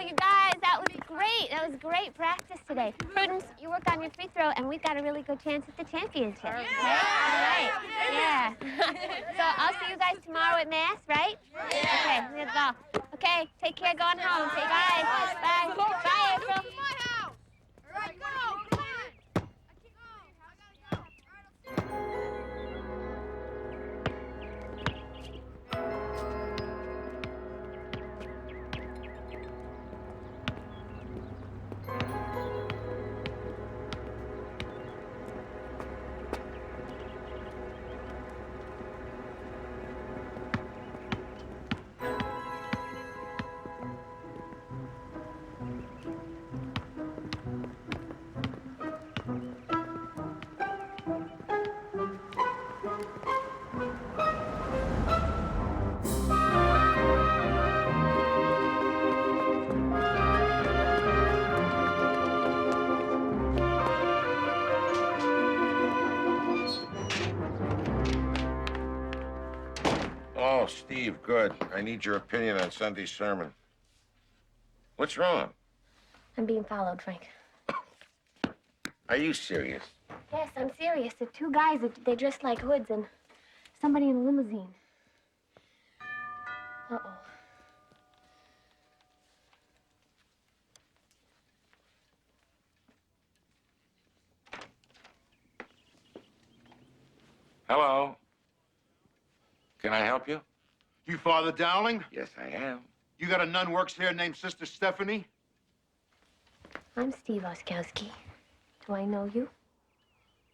you guys. That was great. That was great practice today. Prudence, you worked on your free throw, and we've got a really good chance at the championship. Okay? All right. Yeah. So I'll see you guys tomorrow at Mass, right? Yeah. Okay, let's go. Okay, take care going home. Say bye. Bye. Bye, April. Oh, Steve, good. I need your opinion on Sunday's sermon. What's wrong? I'm being followed, Frank. Are you serious? Yes, I'm serious. There are two guys. They're dressed like hoods and somebody in a limousine. Uh-oh. Hello? Can I help you? You Father Dowling? Yes, I am. You got a nun works here named Sister Stephanie? I'm Steve Oskowski. Do I know you?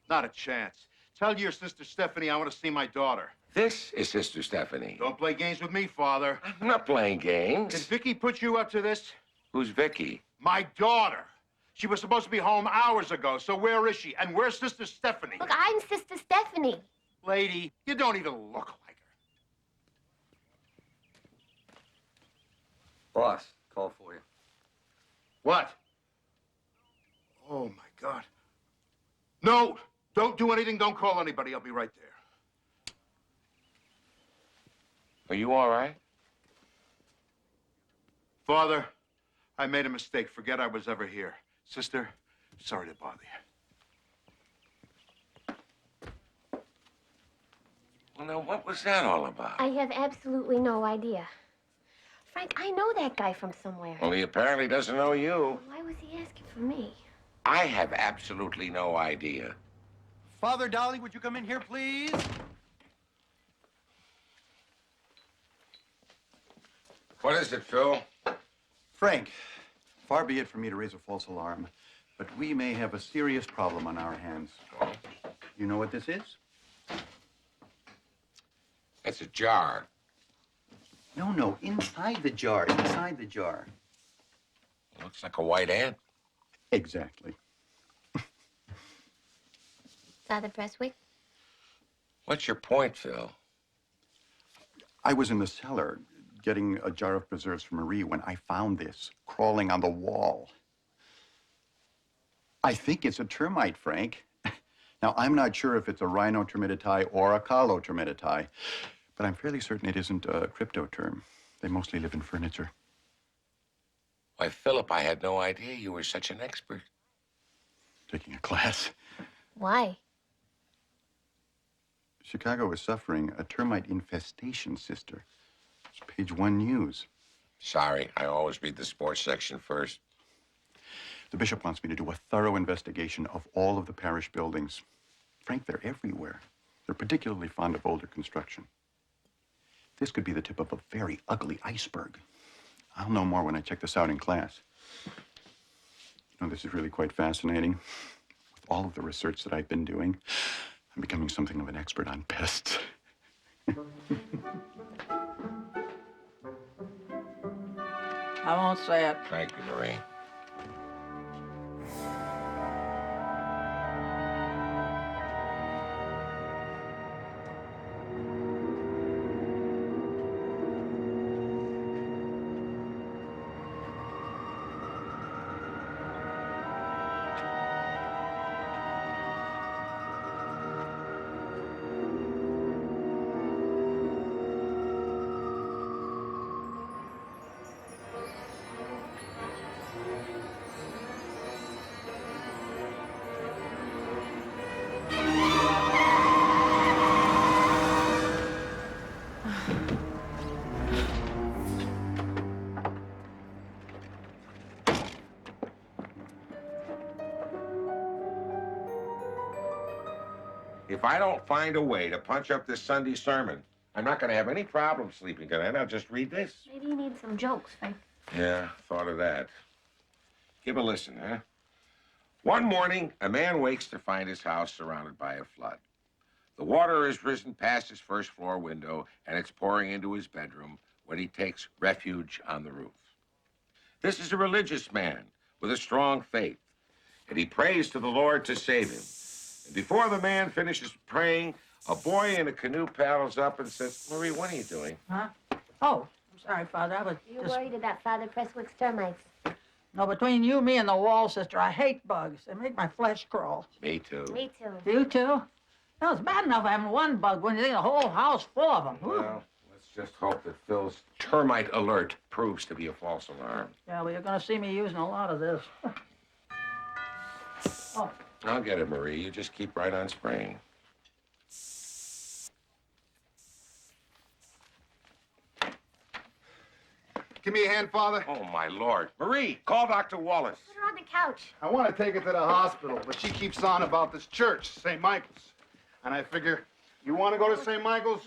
Not a chance. Tell your Sister Stephanie I want to see my daughter. This is Sister Stephanie. Don't play games with me, Father. I'm not playing games. Did Vicky put you up to this? Who's Vicky? My daughter. She was supposed to be home hours ago, so where is she? And where's Sister Stephanie? Look, I'm Sister Stephanie. Lady, you don't even look like her. Boss, call for you. What? Oh, my God. No, don't do anything. Don't call anybody. I'll be right there. Are you all right? Father, I made a mistake. Forget I was ever here. Sister, sorry to bother you. Well, now, what was that all about? I have absolutely no idea. Frank, I know that guy from somewhere. Well, he apparently doesn't know you. Why was he asking for me? I have absolutely no idea. Father Dowling, would you come in here, please? What is it, Phil? Frank, far be it from me to raise a false alarm, but we may have a serious problem on our hands. Oh, You know what this is? it's a jar. No, inside the jar, inside the jar. Looks like a white ant. Exactly. Father Presswick? What's your point, Phil? I was in the cellar getting a jar of preserves for Marie when I found this crawling on the wall. I think it's a termite, Frank. Now, I'm not sure if it's a rhinotermitidae or a calotermitidae, but I'm fairly certain it isn't a cryptoterm. They mostly live in furniture. Why, Philip, I had no idea you were such an expert. Taking a class. Why? Chicago is suffering a termite infestation, sister. It's page 1 news. Sorry, I always read the sports section first. The bishop wants me to do a thorough investigation of all of the parish buildings. Frank, they're everywhere. They're particularly fond of older construction. This could be the tip of a very ugly iceberg. I'll know more when I check this out in class. You know, this is really quite fascinating. With all of the research that I've been doing, I'm becoming something of an expert on pests. I won't say it. Thank you, Marie. if I don't find a way to punch up this Sunday sermon, I'm not going to have any problem sleeping tonight. I'll just read this. Maybe you need some jokes, Frank. Yeah, thought of that. Give a listen, huh? One morning, a man wakes to find his house surrounded by a flood. The water has risen past his first floor window, and it's pouring into his bedroom when he takes refuge on the roof. This is a religious man with a strong faith, and he prays to the Lord to save him. And before the man finishes praying, a boy in a canoe paddles up and says, Marie, what are you doing? Huh? Oh, I'm sorry, Father. I was You're just... worried about Father Presswick's termites. No, between you, me, and the wall, sister, I hate bugs. They make my flesh crawl. Me too. Me too. You too? No, it's bad enough having one bug when you think a whole house full of them. Well, let's just hope that Phil's termite alert proves to be a false alarm. Yeah, well, you're going to see me using a lot of this. Oh, I'll get it, Marie. You just keep right on spraying. Give me a hand, Father. Oh, my Lord. Marie, call Dr. Wallace. Put her on the couch. I want to take her to the hospital, but she keeps on about this church, St. Michael's. And I figure, you want to go to St. Michael's?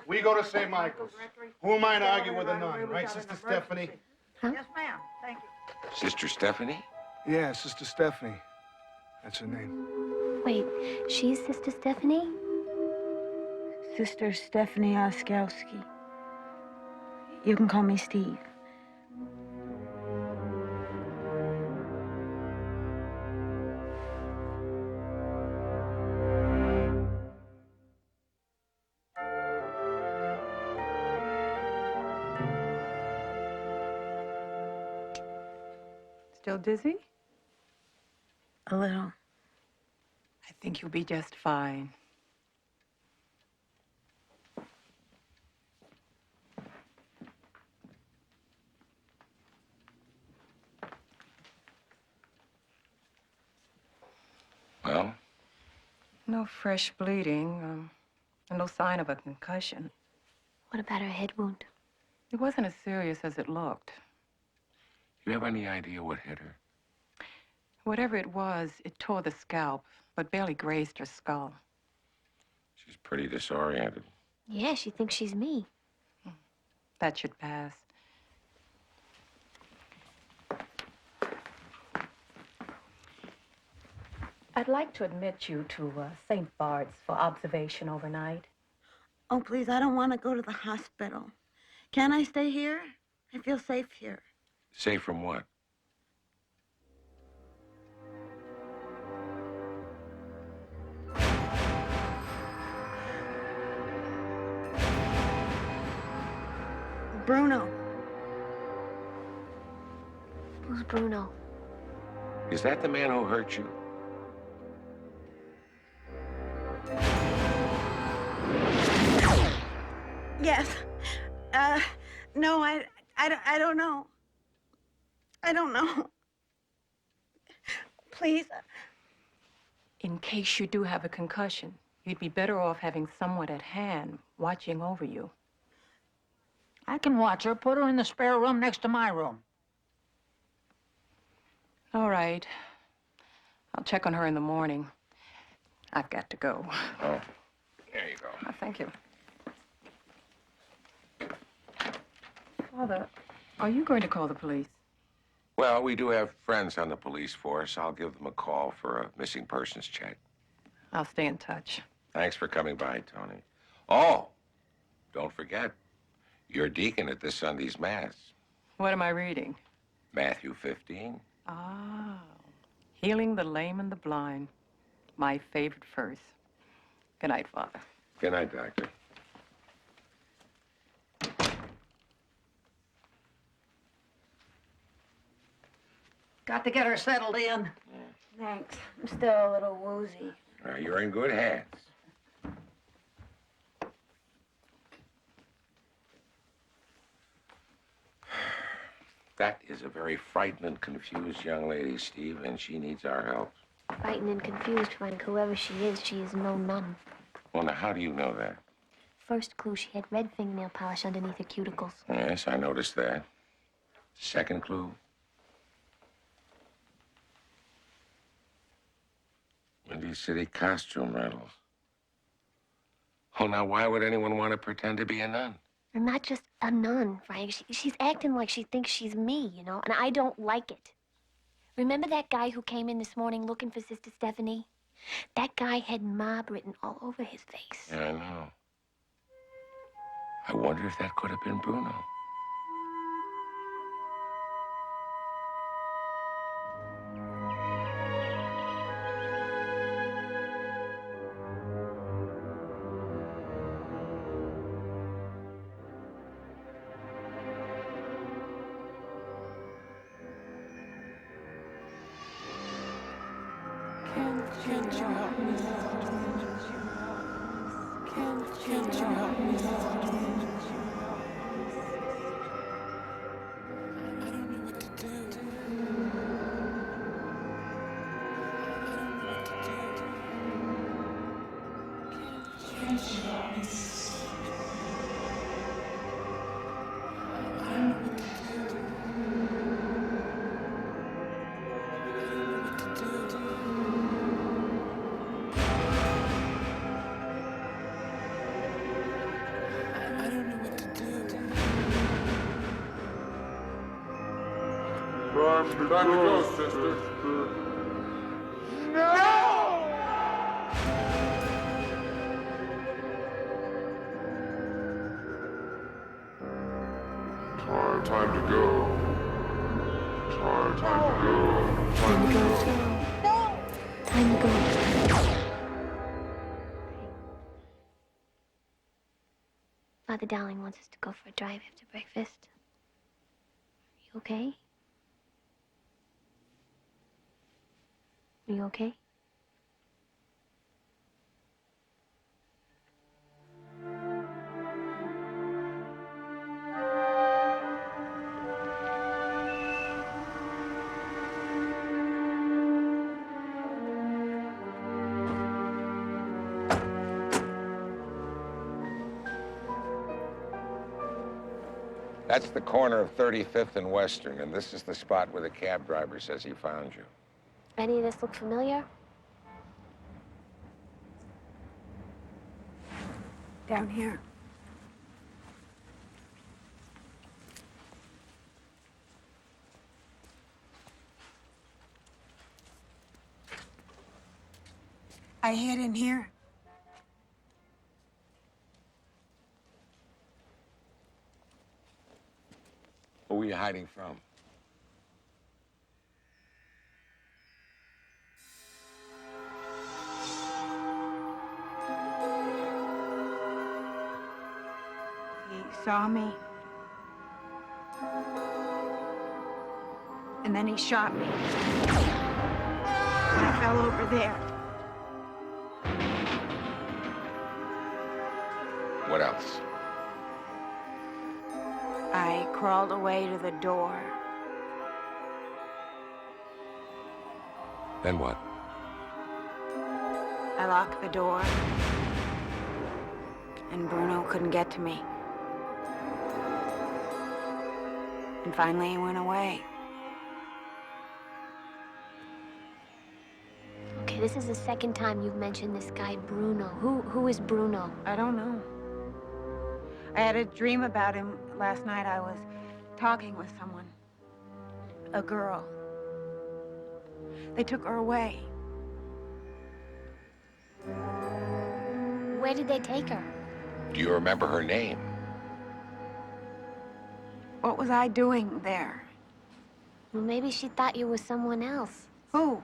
We go to St. Michael's. Who am I to argue with a nun, right, Sister Stephanie? Huh? yes, ma'am. Thank you. Sister Stephanie? Yeah, Sister Stephanie. That's her name. Wait, she's Sister Stephanie? Sister Stephanie Oskowski. You can call me Steve. Still dizzy? A little. I think you'll be just fine. Well? No fresh bleeding, and no sign of a concussion. What about her head wound? It wasn't as serious as it looked. You have any idea what hit her? Whatever it was, it tore the scalp, but barely grazed her skull. She's pretty disoriented. Yeah, she thinks she's me. That should pass. I'd like to admit you to St. Bart's for observation overnight. Oh, please, I don't want to go to the hospital. Can I stay here? I feel safe here. Safe from what? Bruno. Who's Bruno? Is that the man who hurt you? Yes. No, I don't know. I don't know. Please. In case you do have a concussion, you'd be better off having someone at hand watching over you. I can watch her. Put her in the spare room next to my room. All right. I'll check on her in the morning. I've got to go. Oh, there you go. Oh, thank you. Father, are you going to call the police? Well, we do have friends on the police force. I'll give them a call for a missing persons check. I'll stay in touch. Thanks for coming by, Tony. Oh, don't forget, you're deacon at this Sunday's Mass. What am I reading? Matthew 15. Ah, healing the lame and the blind. My favorite verse. Good night, Father. Good night, Doctor. Got to get her settled in. Thanks. I'm still a little woozy. You're in good hands. That is a very frightened and confused young lady, Steve, and she needs our help. Frightened and confused, Frank. Whoever she is no nun. Well, now, how do you know that? First clue, she had red fingernail polish underneath her cuticles. Yes, I noticed that. Second clue? Windy City costume rentals. Well, now, why would anyone want to pretend to be a nun? I'm not just a nun, Frank. She's acting like she thinks she's me, you know, and I don't like it. Remember that guy who came in this morning looking for Sister Stephanie? That guy had mob written all over his face. Yeah, I know. I wonder if that could have been Bruno. Can't you help me? Can't you help me? I don't know what to do. I don't know what to do. Can't you help me? I don't know what to do. I don't know what to do. I don't know what to do. Time to go, sister. Time to go. Time to go. Time to go. Time to go. Father Dowling wants us to go for a drive after breakfast. You okay? Are you okay? That's the corner of 35th and Western, and this is the spot where the cab driver says he found you. Any of this look familiar? Down here. I hid in here. Who were you hiding from? He saw me. And then he shot me. I fell over there. What else? I crawled away to the door. Then what? I locked the door. And Bruno couldn't get to me. And finally he went away. Okay, this is the second time you've mentioned this guy, Bruno. Who is Bruno? I don't know. I had a dream about him last night. I was talking with someone. A girl. They took her away. Where did they take her? Do you remember her name? What was I doing there? Well, maybe she thought you were someone else. Who?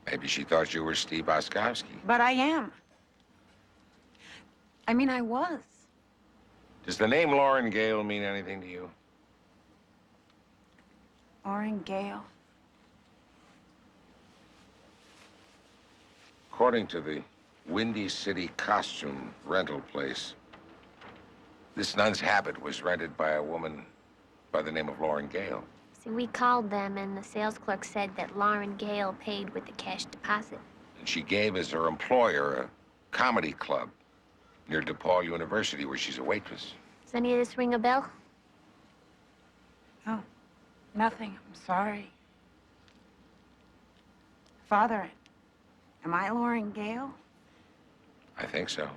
Maybe she thought you were Steve Oskowski. But I am. I mean, I was. Does the name Lauren Gale mean anything to you? Lauren Gale. According to the Windy City costume rental place, this nun's habit was rented by a woman by the name of Lauren Gale. See, we called them, and the sales clerk said that Lauren Gale paid with the cash deposit. And she gave as her employer a comedy club near DePaul University where she's a waitress. Does any of this ring a bell? No, nothing. I'm sorry. Father, am I Lauren Gale? I think so.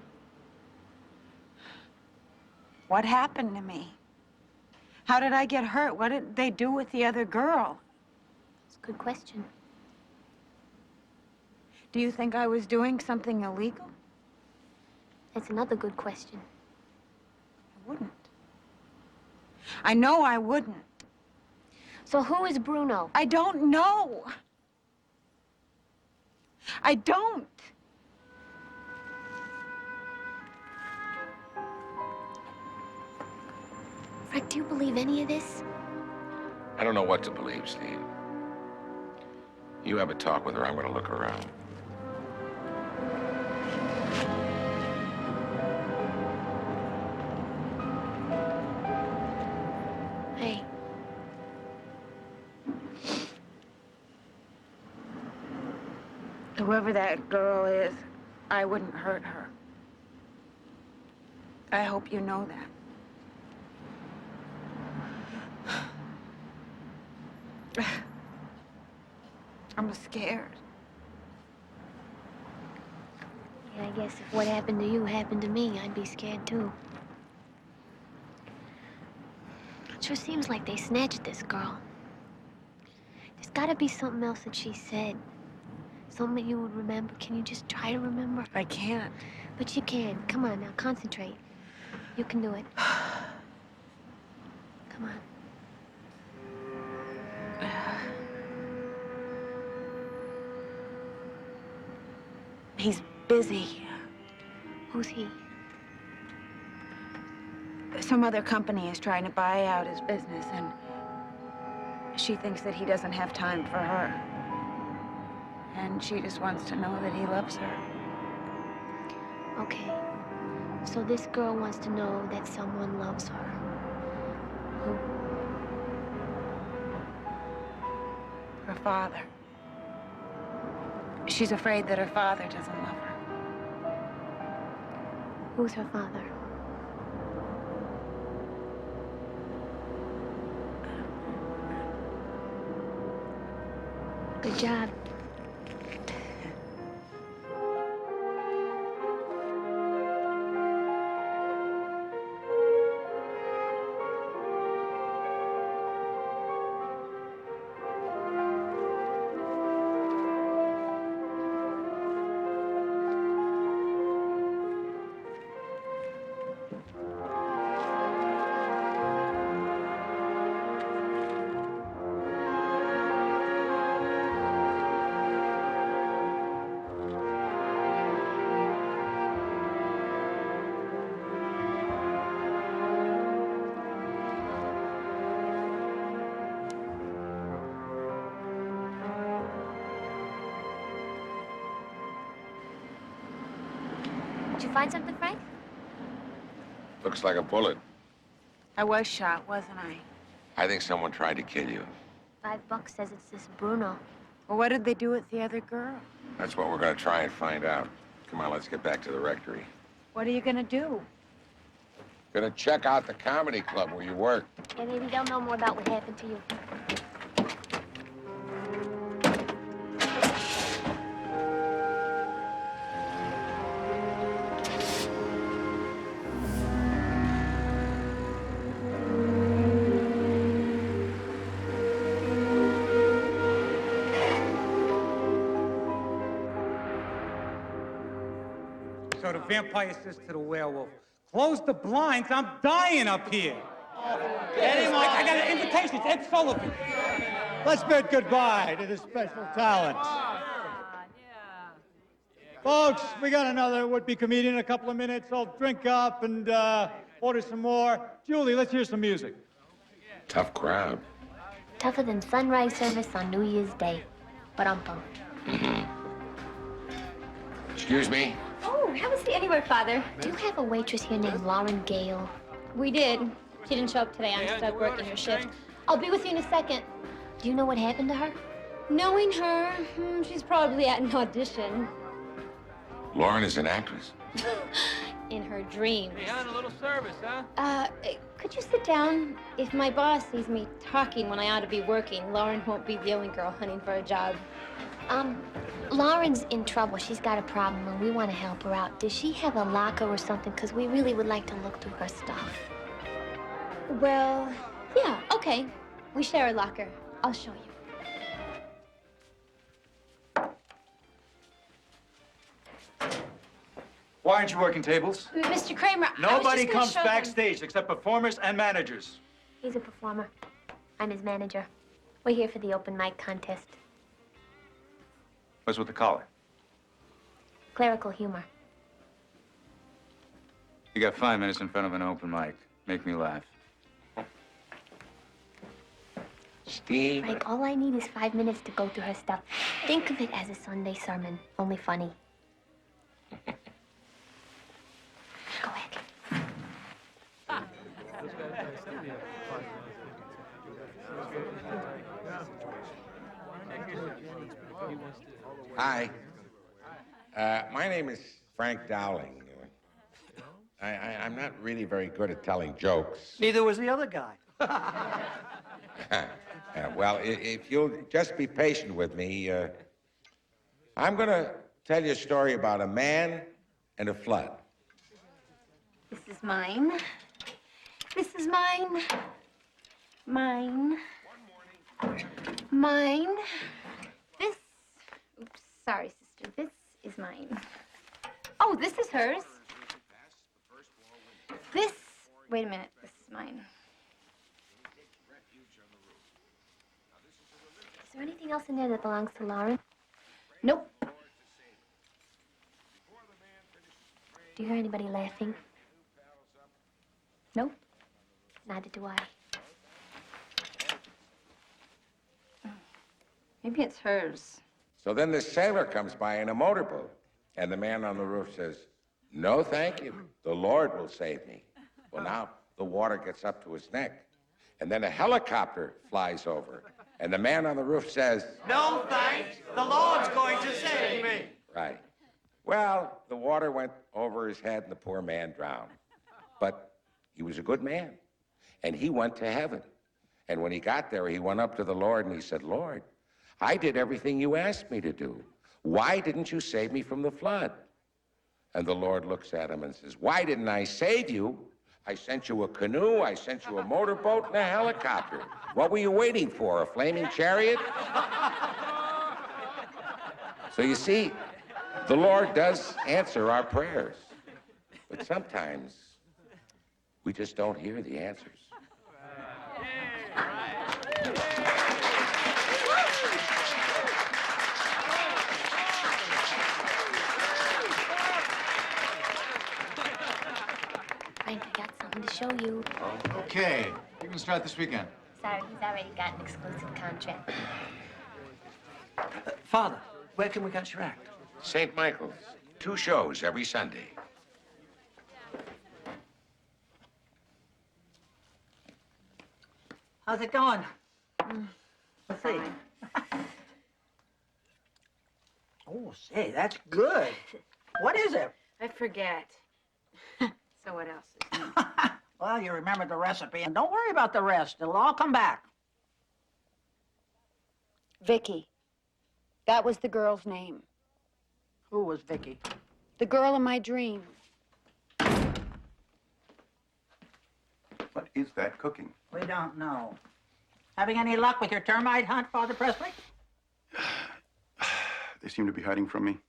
What happened to me? How did I get hurt? What did they do with the other girl? It's a good question. Do you think I was doing something illegal? That's another good question. I wouldn't. I know I wouldn't. So who is Bruno? I don't know. I don't. Frank, do you believe any of this? I don't know what to believe, Steve. You have a talk with her. I'm going to look around. Hey. Whoever that girl is, I wouldn't hurt her. I hope you know that. I'm scared. Yeah, I guess if what happened to you happened to me, I'd be scared too. It sure seems like they snatched this girl. There's gotta be something else that she said. Something you would remember. Can you just try to remember? I can't. But you can. Come on now, concentrate. You can do it. Come on. He's busy. Who's he? Some other company is trying to buy out his business, and she thinks that he doesn't have time for her. And she just wants to know that he loves her. Okay. So this girl wants to know that someone loves her. Who? Her father. She's afraid that her father doesn't love her. Who's her father? Good job. Did you find something, Frank? Looks like a bullet. I was shot, wasn't I? I think someone tried to kill you. $5 says it's this Bruno. Well, what did they do with the other girl? That's what we're going to try and find out. Come on, let's get back to the rectory. What are you gonna do? Gonna check out the comedy club where you work. Yeah, maybe they'll know more about what happened to you. So the vampire says to the werewolf, close the blinds, I'm dying up here. I got an invitation, it's Ed Sullivan. Let's bid goodbye to this special talent. Folks, we got another would-be comedian in a couple of minutes. I'll drink up and order some more. Julie, let's hear some music. Tough crowd. Tougher than sunrise service on New Year's Day. Ba-dum-bum. Excuse me? Oh, haven't seen anywhere, Father. Do you have a waitress here named Lauren Gale? We did. She didn't show up today. I'm stuck working her shift. I'll be with you in a second. Do you know what happened to her? Knowing her, she's probably at an audition. Lauren is an actress. In her dreams. Hey, on a little service, huh? Could you sit down? If my boss sees me talking when I ought to be working, Lauren won't be the only girl hunting for a job. Lauren's in trouble. She's got a problem, and we want to help her out. Does she have a locker or something? Because we really would like to look through her stuff. Well, yeah, okay. We share a locker. I'll show you. Why aren't you working tables? Mr. Kramer, Nobody comes backstage except performers and managers. He's a performer. I'm his manager. We're here for the open mic contest. What's with the collar? Clerical humor. You got 5 minutes in front of an open mic. Make me laugh. Steve. Frank, all I need is 5 minutes to go through her stuff. Think of it as a Sunday sermon, only funny. Go ahead. Hi. My name is Frank Dowling. I'm not really very good at telling jokes. Neither was the other guy. Well, if you'll just be patient with me, I'm going to tell you a story about a man and a flood. This is mine. This is mine. Mine. Mine. This. Oops, sorry, sister. This is mine. Oh, this is hers. This. Wait a minute. This is mine. Is there anything else in there that belongs to Lauren? Nope. Do you hear anybody laughing? Nope. Neither do I. Maybe it's hers. So then this sailor comes by in a motorboat, and the man on the roof says, "No, thank you. The Lord will save me." Well, now the water gets up to his neck, and then a helicopter flies over, and the man on the roof says, No thanks. The Lord's going to save me. Right. Well, the water went over his head, and the poor man drowned. But he was a good man, and he went to heaven. And when he got there, he went up to the Lord, and he said, "Lord, I did everything you asked me to do. Why didn't you save me from the flood?" And the Lord looks at him and says, "Why didn't I save you? I sent you a canoe, I sent you a motorboat, and a helicopter. What were you waiting for, a flaming chariot?" So you see, the Lord does answer our prayers. But sometimes we just don't hear the answers. Frank, I got something to show you. Okay. You can start this weekend. Sorry, he's already got an exclusive contract. Father, where can we catch your act? St. Michael's, 2 shows every Sunday. How's it going? Let's see. Oh, say, that's good. What is it? I forget. So what else is new? Well, you remember the recipe, and don't worry about the rest. It'll all come back. Vicky. That was the girl's name. Who was Vicky? The girl in my dream. What is that cooking? We don't know. Having any luck with your termite hunt, Father Presley? They seem to be hiding from me.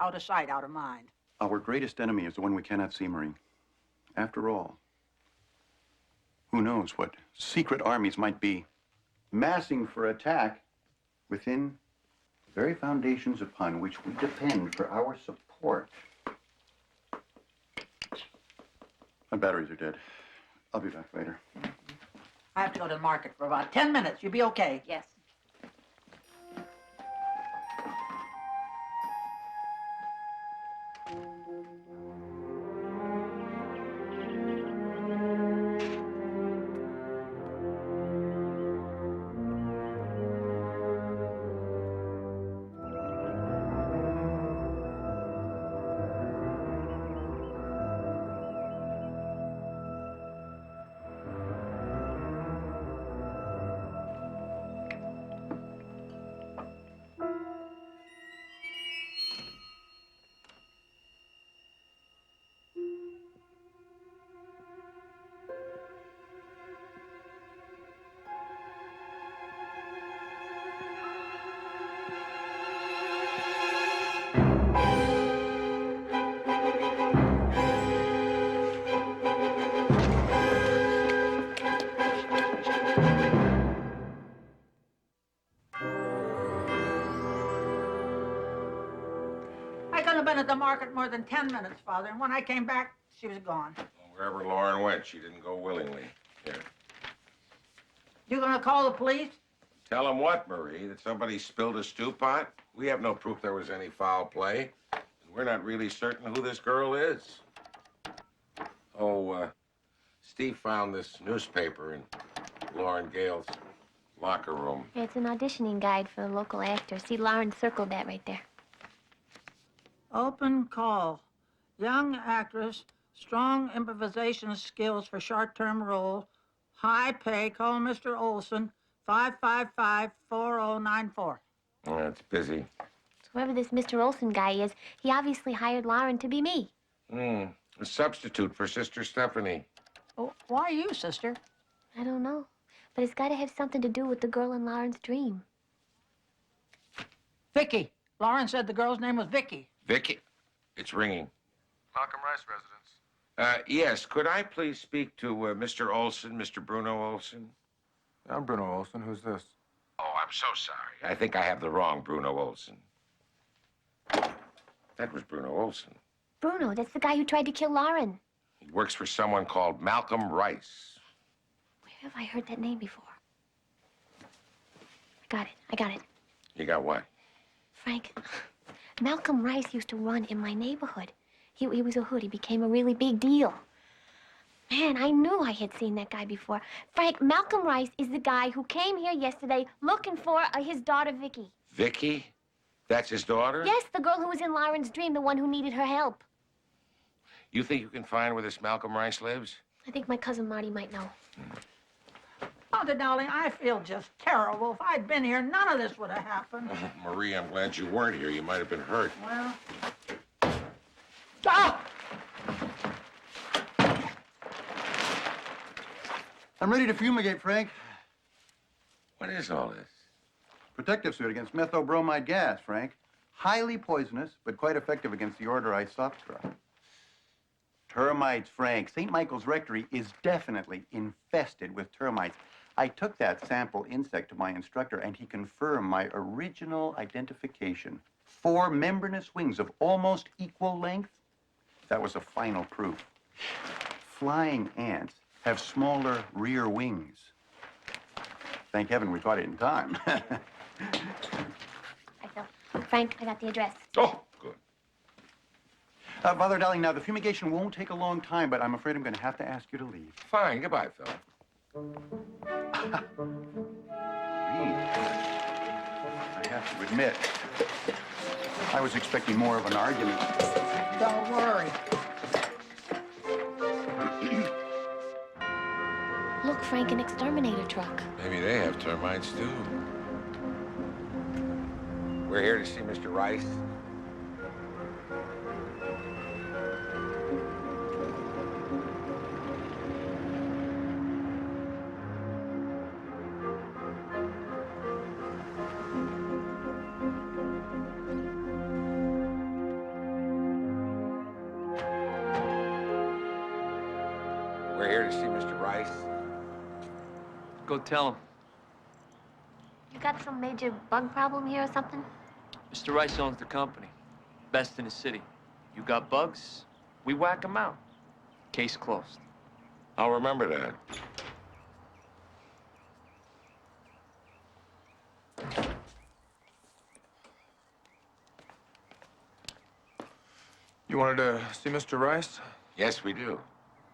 Out of sight, out of mind. Our greatest enemy is the one we cannot see, Marie. After all, who knows what secret armies might be massing for attack within the very foundations upon which we depend for our support. My batteries are dead. I'll be back later. I have to go to the market for about 10 minutes. You'll be okay. Yes. couldn't have been at the market more than 10 minutes, Father. And when I came back, she was gone. Wherever Lauren went, she didn't go willingly. Here. You gonna call the police? Tell them what, Marie? That somebody spilled a stew pot? We have no proof there was any foul play. And we're not really certain who this girl is. Oh, Steve found this newspaper in Lauren Gale's locker room. Yeah, it's an auditioning guide for the local actor. See, Lauren circled that right there. Open call. Young actress, strong improvisation skills for short-term role, high pay. Call Mr. Olson, 555-4094. Oh, it's busy. So whoever this Mr. Olson guy is, he obviously hired Lauren to be me. A substitute for Sister Stephanie. Oh, why you, sister? I don't know. But it's got to have something to do with the girl in Lauren's dream. Vicky. Lauren said the girl's name was Vicky. Vicky? It's ringing. Malcolm Rice residence. Yes, could I please speak to Mr. Olson, Mr. Bruno Olson? I'm Bruno Olson. Who's this? Oh, I'm so sorry. I think I have the wrong Bruno Olson. That was Bruno Olson. Bruno, that's the guy who tried to kill Lauren. He works for someone called Malcolm Rice. Where have I heard that name before? I got it. You got what? Frank, Malcolm Rice used to run in my neighborhood. He was a hood. He became a really big deal. Man, I knew I had seen that guy before. Frank, Malcolm Rice is the guy who came here yesterday looking for his daughter, Vicky. Vicky? That's his daughter? Yes, the girl who was in Lauren's dream, the one who needed her help. You think you can find where this Malcolm Rice lives? I think my cousin Marty might know. Mother, darling, I feel just terrible. If I'd been here, none of this would have happened. Marie, I'm glad you weren't here. You might have been hurt. Well... Stop! I'm ready to fumigate, Frank. What is all this? Protective suit against methobromide gas, Frank. Highly poisonous, but quite effective against the order softstrap. Termites, Frank. St. Michael's Rectory is definitely infested with termites. I took that sample insect to my instructor, and he confirmed my original identification. 4 membranous wings of almost equal length. That was a final proof. Flying ants have smaller rear wings. Thank heaven we caught it in time. Frank, I got the address. Oh, good. Father Dowling, now the fumigation won't take a long time, but I'm afraid I'm going to have to ask you to leave. Fine. Goodbye, Phil. I have to admit, I was expecting more of an argument. Don't worry. Look, Frank, an exterminator truck. Maybe they have termites, too. We're here to see Mr. Rice. We're here to see Mr. Rice. Go tell him. You got some major bug problem here or something? Mr. Rice owns the company. Best in the city. You got bugs, we whack them out. Case closed. I'll remember that. You wanted to see Mr. Rice? Yes, we do.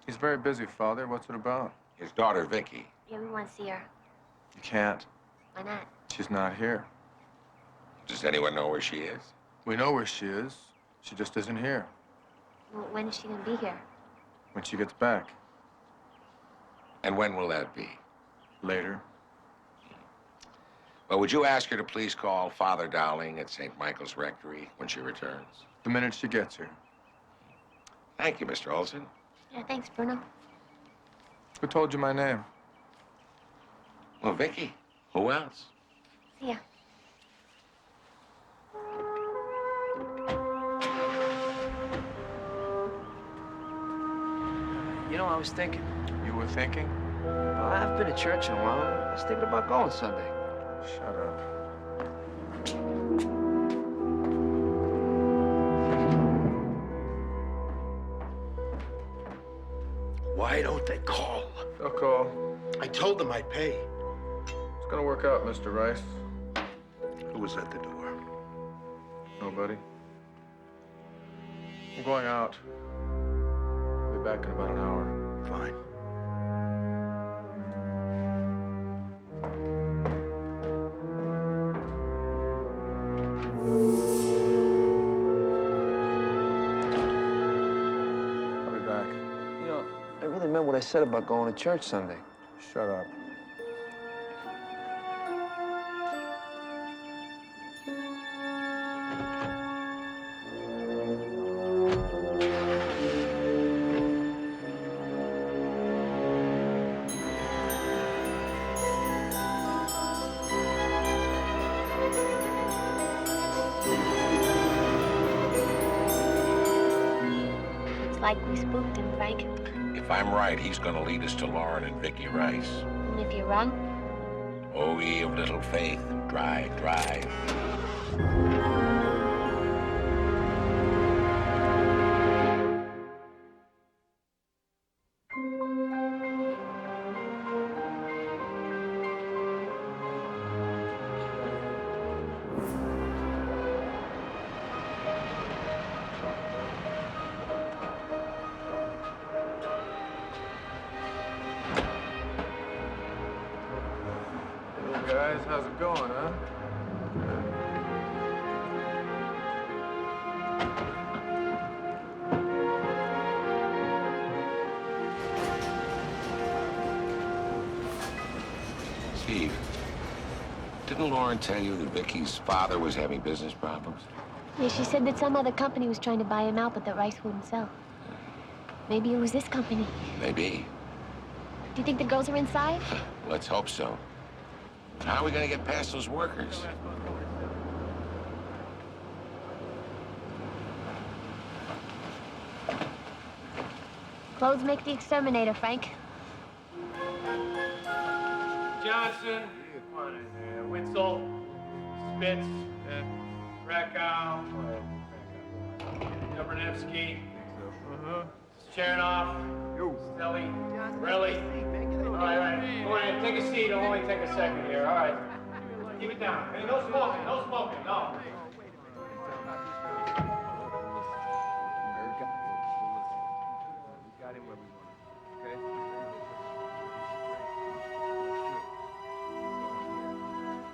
He's very busy, Father. What's it about? His daughter, Vicky. Yeah, we want to see her. You can't. Why not? She's not here. Does anyone know where she is? We know where she is. She just isn't here. Well, when is she going to be here? When she gets back. And when will that be? Later. Well, would you ask her to please call Father Dowling at St. Michael's Rectory when she returns? The minute she gets here. Thank you, Mr. Olson. Yeah, thanks, Bruno. Who told you my name? Well, Vicky. Who else? See ya. You know, I was thinking. You were thinking? Well, I haven't been to church in a while. I was thinking about going Sunday. Shut up. They call. They'll call. I told them I'd pay. It's gonna work out, Mr. Rice. Who was at the door? Nobody. I'm going out. I'll be back in about an hour. Fine. I'll be back. You know, I really meant what I said about going to church Sunday. Shut up. Looks like we spooked him, Frank. If I'm right, he's gonna lead us to Lauren and Vicky Rice. And if you're wrong, O ye of little faith, dry, drive. Hey guys, how's it going, huh? Steve, didn't Lauren tell you that Vicky's father was having business problems? yeah, she said that some other company was trying to buy him out, but that Rice wouldn't sell. Maybe it was this company. Maybe. Do you think the girls are inside? Let's hope so. How are we gonna get past those workers? Clothes make the exterminator, Frank. Johnson, Witzel, Spitz, Krakow, Dobronevsky, Chernoff, Stelly, Relly. All right. Go ahead, take a seat. It'll only take a second here. All right. Keep it down. Hey, no smoking. No smoking. No.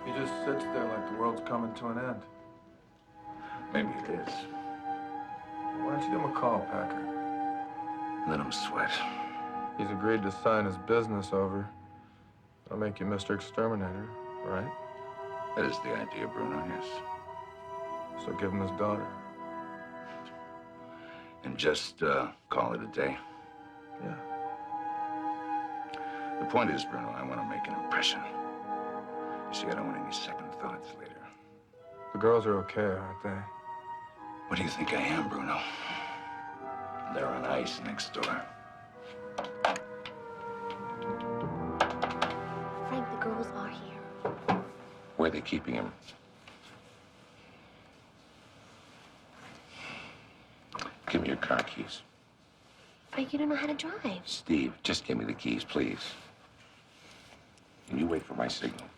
He just sits there like the world's coming to an end. Maybe it is. Why don't you give him a call, Packer? Let him sweat. He's agreed to sign his business over. I'll make you Mr. Exterminator, right? That is the idea, Bruno, yes. So give him his daughter. And just call it a day. Yeah. The point is, Bruno, I want to make an impression. You see, I don't want any second thoughts later. The girls are okay, aren't they? What do you think I am, Bruno? They're on ice next door. Frank, the girls are here. Where are they keeping him? Give me your car keys. Frank, you don't know how to drive. Steve, just give me the keys, please. And you wait for my signal.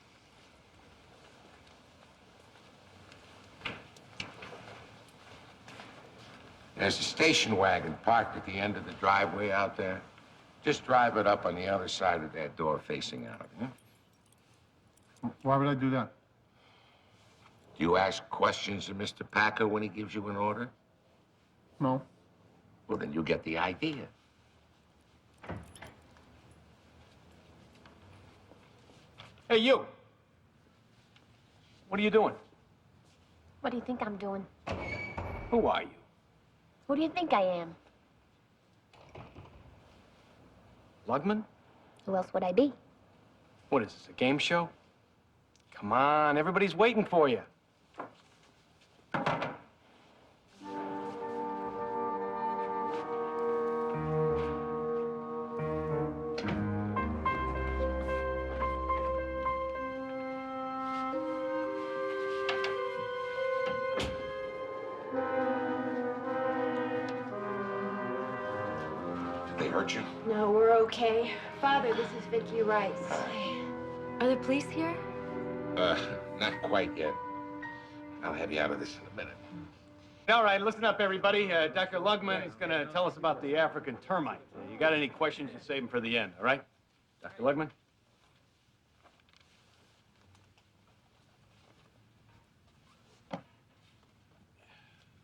There's a station wagon parked at the end of the driveway out there. Just drive it up on the other side of that door facing out. Hmm? Why would I do that? Do you ask questions of Mr. Packer when he gives you an order? No. Well, then you get the idea. Hey, you. What are you doing? What do you think I'm doing? Who are you? Who do you think I am? Lugman? Who else would I be? What is this, a game show? Come on, everybody's waiting for you. They hurt you? No, we're okay. Father, this is Vicky Rice. Are the police here? Not quite yet. I'll have you out of this in a minute. All right, listen up, everybody. Dr. Lugman is going to tell us about the African termite. You got any questions, you save them for the end, all right? Dr. Lugman?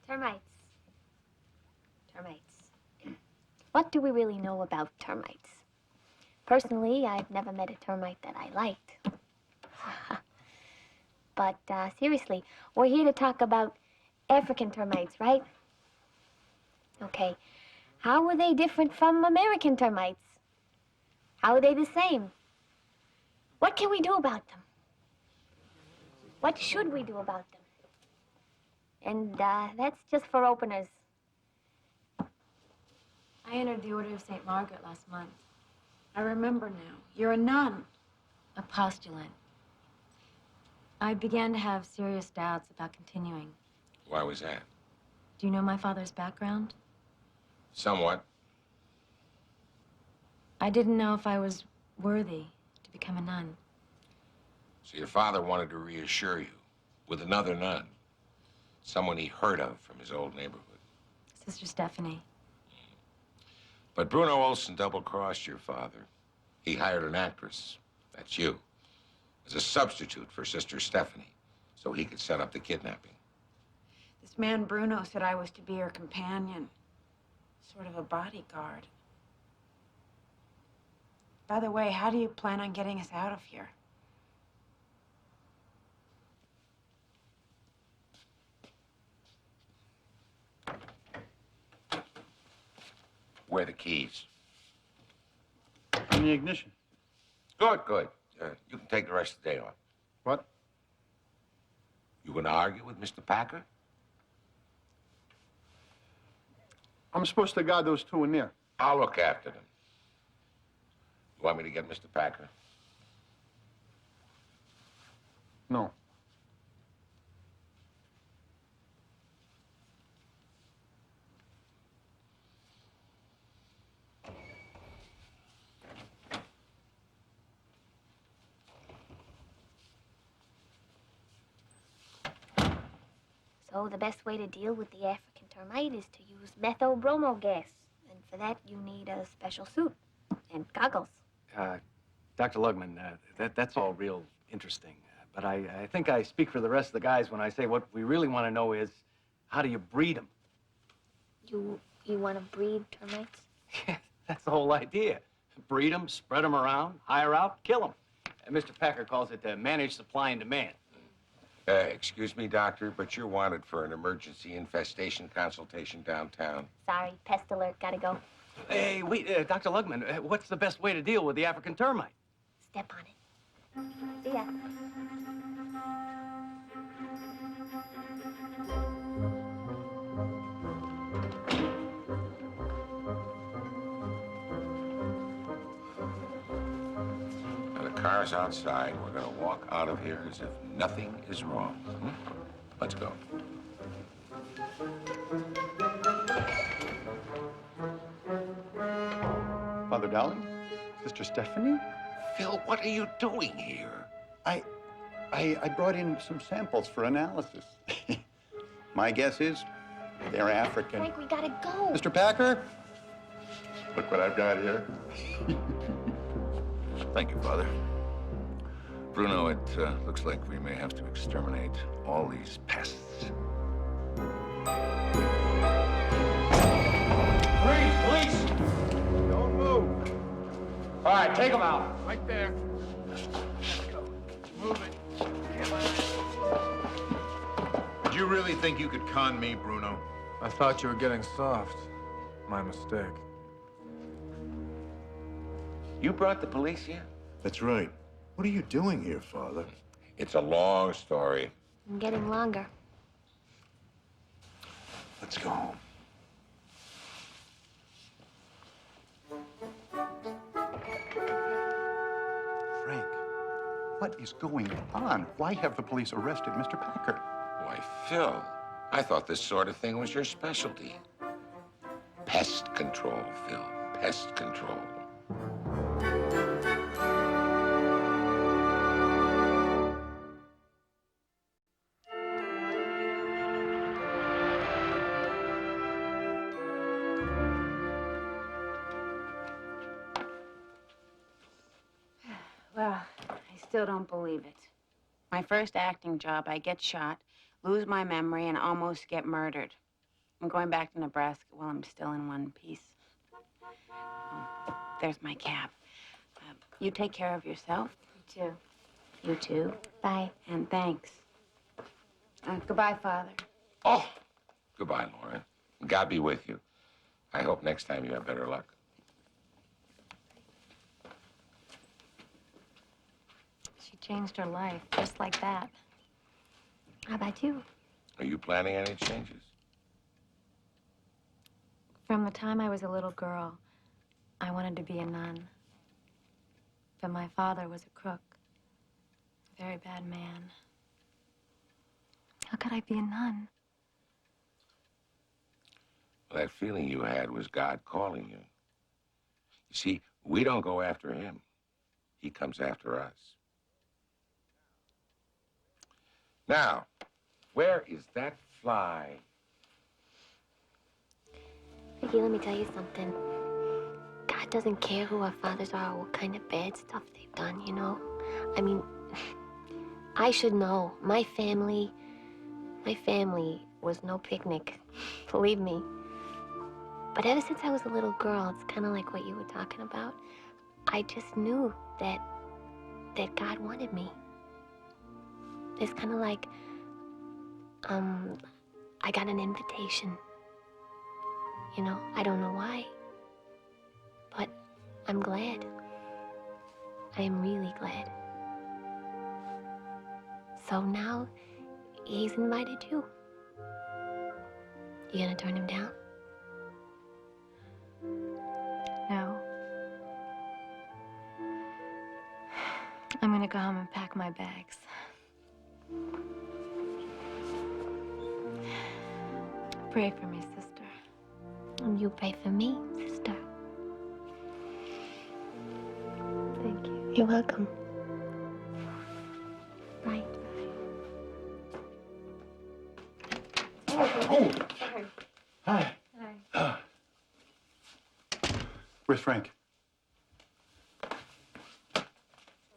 Termites. Termites. What do we really know about termites? Personally, I've never met a termite that I liked. But seriously, we're here to talk about African termites, right? Okay. How are they different from American termites? How are they the same? What can we do about them? What should we do about them? And that's just for openers. I entered the Order of St. Margaret last month. I remember now. You're a nun. A postulant. I began to have serious doubts about continuing. Why was that? Do you know my father's background? Somewhat. I didn't know if I was worthy to become a nun. So your father wanted to reassure you with another nun. Someone he heard of from his old neighborhood. Sister Stephanie. But Bruno Olson double-crossed your father. He hired an actress, that's you, as a substitute for Sister Stephanie, so he could set up the kidnapping. This man Bruno said I was to be her companion, sort of a bodyguard. By the way, how do you plan on getting us out of here? Where are the keys? In the ignition. Good, good. You can take the rest of the day off. What? You gonna argue with Mr. Packer? I'm supposed to guard those two in there. I'll look after them. You want me to get Mr. Packer? No. So the best way to deal with the African termite is to use methylbromo gas. And for that, you need a special suit and goggles. Dr. Lugman, that's all real interesting. But I think I speak for the rest of the guys when I say what we really want to know is, how do you breed them? You want to breed termites? That's the whole idea. Breed them, spread them around, hire out, kill them. And Mr. Packer calls it managed supply and demand. Excuse me, doctor, but you're wanted for an emergency infestation consultation downtown. Sorry, pest alert, gotta go. Hey, wait, Dr. Lugman, what's the best way to deal with the African termite? Step on it. See ya. Now, the car's outside. We're gonna walk out of here as if nothing is wrong. Let's go. Father Dowling? Sister Stephanie? Phil, what are you doing here? I brought in some samples for analysis. My guess is they're African. Frank, we gotta go. Mr. Packer? Look what I've got here. Thank you, Father. Bruno, it looks like we may have to exterminate all these pests. Police! Don't move. All right, take them out. Right there. Move it. Did you really think you could con me, Bruno? I thought you were getting soft. My mistake. You brought the police here? That's right. What are you doing here, Father? It's a long story. I'm getting longer. Let's go home. Frank, what is going on? Why have the police arrested Mr. Packer? Why, Phil, I thought this sort of thing was your specialty. Pest control, Phil. pest control. Well, I still don't believe it. My first acting job, I get shot, lose my memory, and almost get murdered. I'm going back to Nebraska while I'm still in one piece. Oh, there's my cab. You take care of yourself. You too. You too. Bye. And thanks. Goodbye, Father. Oh, goodbye, Lauren. God be with you. I hope next time you have better luck. She changed her life, just like that. How about you? Are you planning any changes? From the time I was a little girl, I wanted to be a nun. But my father was a crook. A very bad man. How could I be a nun? Well, that feeling you had was God calling you. You see, we don't go after him. He comes after us. Now, where is that fly? Vicky, let me tell you something. God doesn't care who our fathers are or what kind of bad stuff they've done, you know? I mean, I should know. My family was no picnic, believe me. But ever since I was a little girl, it's kind of like what you were talking about. I just knew that God wanted me. It's kind of like, I got an invitation. You know, I don't know why, but I'm glad. I am really glad. So now, he's invited you. You gonna turn him down? No. I'm gonna go home and pack my bags. Pray for me, sister. And you pray for me, sister. Thank you. You're welcome. Bye. Oh! Hi. Hi. Where's Frank?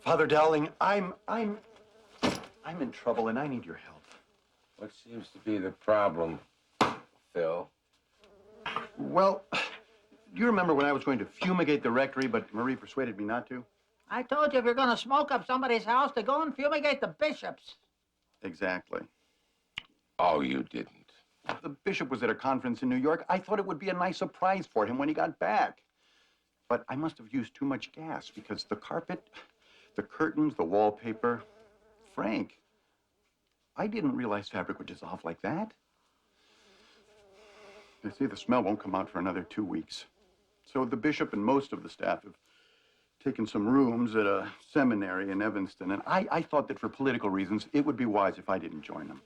Father Dowling, I'm in trouble and I need your help. What seems to be the problem, Phil? Well, do you remember when I was going to fumigate the rectory, but Marie persuaded me not to? I told you if you're going to smoke up somebody's house, to go and fumigate the bishops. Exactly. Oh, you didn't. The bishop was at a conference in New York. I thought it would be a nice surprise for him when he got back. But I must have used too much gas because the carpet, the curtains, the wallpaper. Frank, I didn't realize fabric would dissolve like that. They say the smell won't come out for another 2 weeks. So the bishop and most of the staff have taken some rooms at a seminary in Evanston, and I thought that for political reasons, it would be wise if I didn't join them.